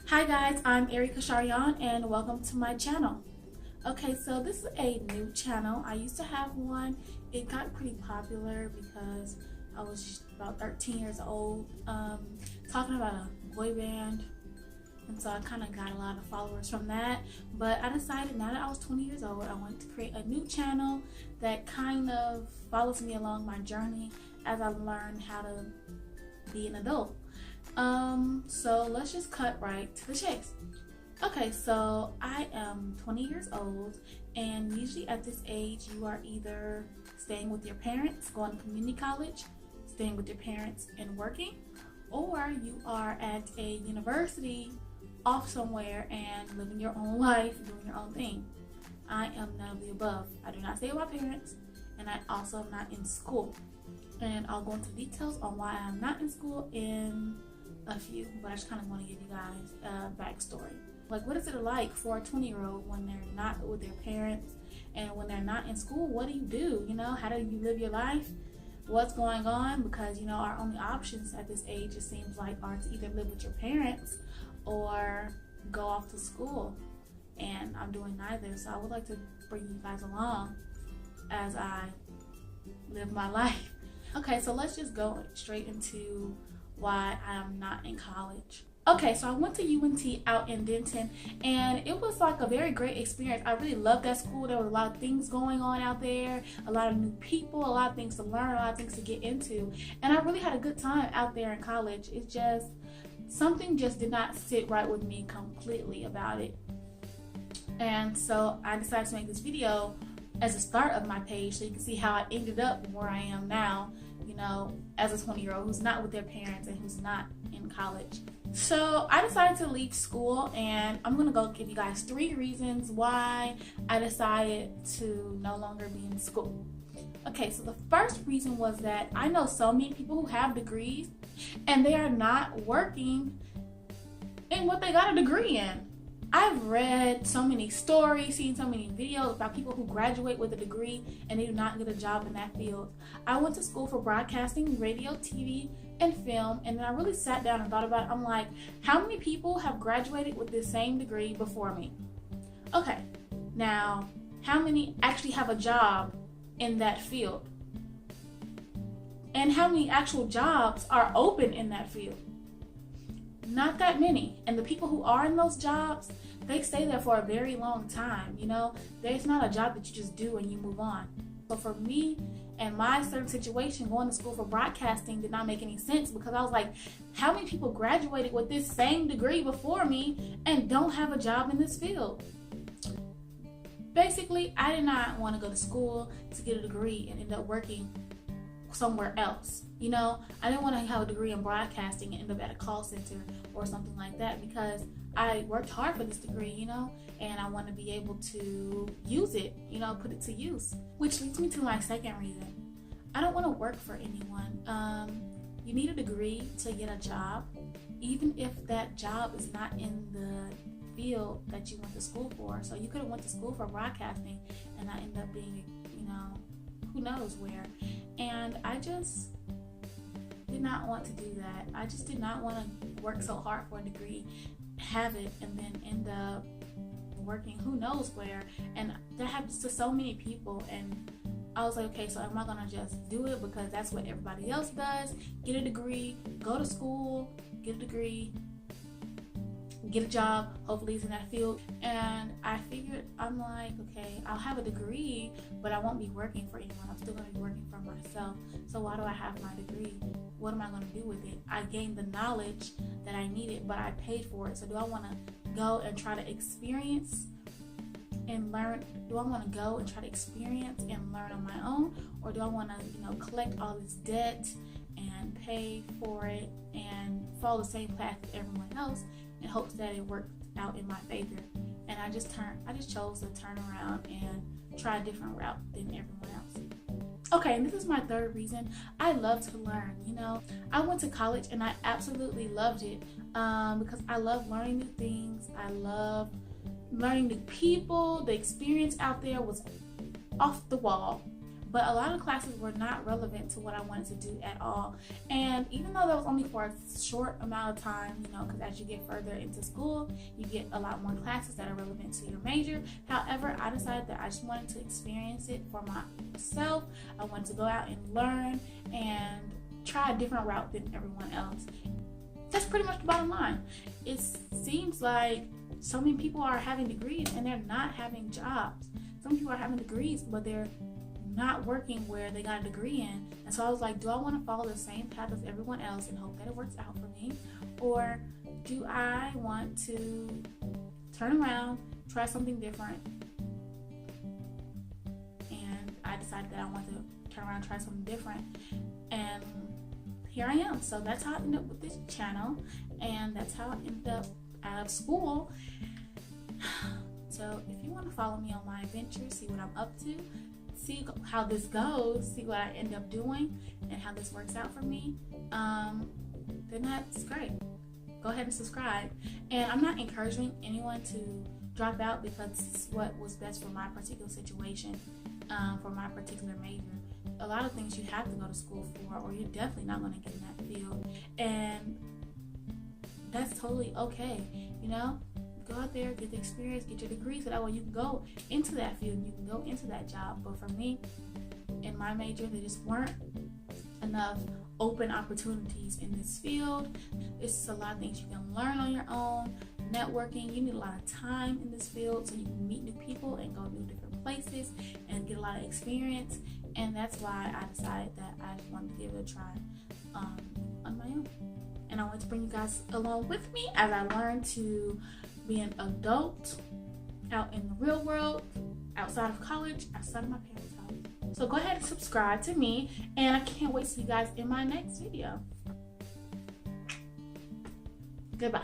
Hi guys, I'm Erica Charion and welcome to my channel. Okay, so this is a new channel. I used to have one. It got pretty popular because I was about 13 years old, talking about a boy band, and so I kind of got a lot of followers from that. But I decided now that I was 20 years old, I wanted to create a new channel that kind of follows me along my journey as I learn how to be an adult. So let's just cut right to the chase. Okay, so I am 20 years old, and usually at this age you are either staying with your parents, going to community college, staying with your parents and working, or you are at a university off somewhere and living your own life, doing your own thing. I am none of the above. I do not stay with my parents, and I also am not in school. And I'll go into details on why I'm not in school in a few, but I just kind of want to give you guys a backstory. Like, what is it like for a 20-year-old when they're not with their parents and when they're not in school? What do? You know, how do you live your life? What's going on? Because, you know, our only options at this age, it seems like, are to either live with your parents or go off to school. And I'm doing neither, so I would like to bring you guys along as I live my life. Okay, so let's just go straight into why I am not in college. Okay, so I went to UNT out in Denton, and it was like a very great experience. I really loved that school. There was a lot of things going on out there, a lot of new people, a lot of things to learn, a lot of things to get into, and I really had a good time out there in college. It's just, something just did not sit right with me completely about it. And so I decided to make this video as a start of my page so you can see how I ended up where I am now, you know, as a 20-year-old who's not with their parents and who's not in college. So I decided to leave school, and I'm gonna go give you guys 3 reasons why I decided to no longer be in school. Okay, so the first reason was that I know so many people who have degrees and they are not working in what they got a degree in. I've read so many stories, seen so many videos about people who graduate with a degree and they do not get a job in that field. I went to school for broadcasting, radio, TV, and film, and then I really sat down and thought about it. I'm like, how many people have graduated with this same degree before me? Okay, now, how many actually have a job in that field? And how many actual jobs are open in that field? Not that many. And the people who are in those jobs, they stay there for a very long time. You know, there's not a job that you just do and you move on. So for me and my certain situation, going to school for broadcasting did not make any sense, because I was like, how many people graduated with this same degree before me and don't have a job in this field? Basically, I did not want to go to school to get a degree and end up working somewhere else. You know, I didn't want to have a degree in broadcasting and end up at a call center or something like that, because I worked hard for this degree, you know, and I want to be able to use it, you know, put it to use. Which leads me to my second reason. I don't want to work for anyone. You need a degree to get a job, even if that job is not in the field that you went to school for. So you could have went to school for broadcasting and I end up being, you know, who knows where. And I just did not want to do that. I just did not want to work so hard for a degree, have it, and then end up working who knows where. And that happens to so many people, and I was like, okay, so am I gonna just do it because that's what everybody else does? Get a degree, go to school, get a degree, get a job, hopefully it's in that field. And I figured, I'm like, okay, I'll have a degree, but I won't be working for anyone. I'm still going to be working for myself. So why do I have my degree? What am I going to do with it? I gained the knowledge that I needed, but I paid for it. So do I want to go and try to experience and learn? Do I want to go and try to experience and learn on my own? Or do I want to, you know, collect all this debt and pay for it and follow the same path as everyone else in hopes that it worked out in my favor? And I just chose to turn around and try a different route than everyone else. Okay, and this is my third reason. I love to learn, you know. I went to college and I absolutely loved it, because I love learning new things. I love learning new people. The experience out there was off the wall. but a lot of classes were not relevant to what I wanted to do at all. And even though that was only for a short amount of time, you know, because as you get further into school, you get a lot more classes that are relevant to your major. However, I decided that I just wanted to experience it for myself. I wanted to go out and learn and try a different route than everyone else. That's pretty much the bottom line. It seems like so many people are having degrees and they're not having jobs. Some people are having degrees, but they're not working where they got a degree in. And so I was like, do I want to follow the same path as everyone else and hope that it works out for me? Or do I want to turn around, try something different? And I decided that I wanted to turn around and try something different. And here I am. So that's how I ended up with this channel. And that's how I ended up out of school. So if you want to follow me on my adventures, see what I'm up to, see how this goes, see what I end up doing, and how this works out for me, then that's great. Go ahead and subscribe. And I'm not encouraging anyone to drop out because it's what was best for my particular situation, for my particular major. A lot of things you have to go to school for, or you're definitely not going to get in that field. And that's totally okay, you know? Go out there, get the experience, get your degree, so that way you can go into that field, you can go into that job. But for me, in my major, there just weren't enough open opportunities in this field. It's just a lot of things you can learn on your own. Networking, you need a lot of time in this field so you can meet new people and go to different places and get a lot of experience. And that's why I decided that I wanted to give it a try on my own. And I want to bring you guys along with me as I learn to be an adult out in the real world, outside of college, outside of my parents' house. So go ahead and subscribe to me, and I can't wait to see you guys in my next video. Goodbye.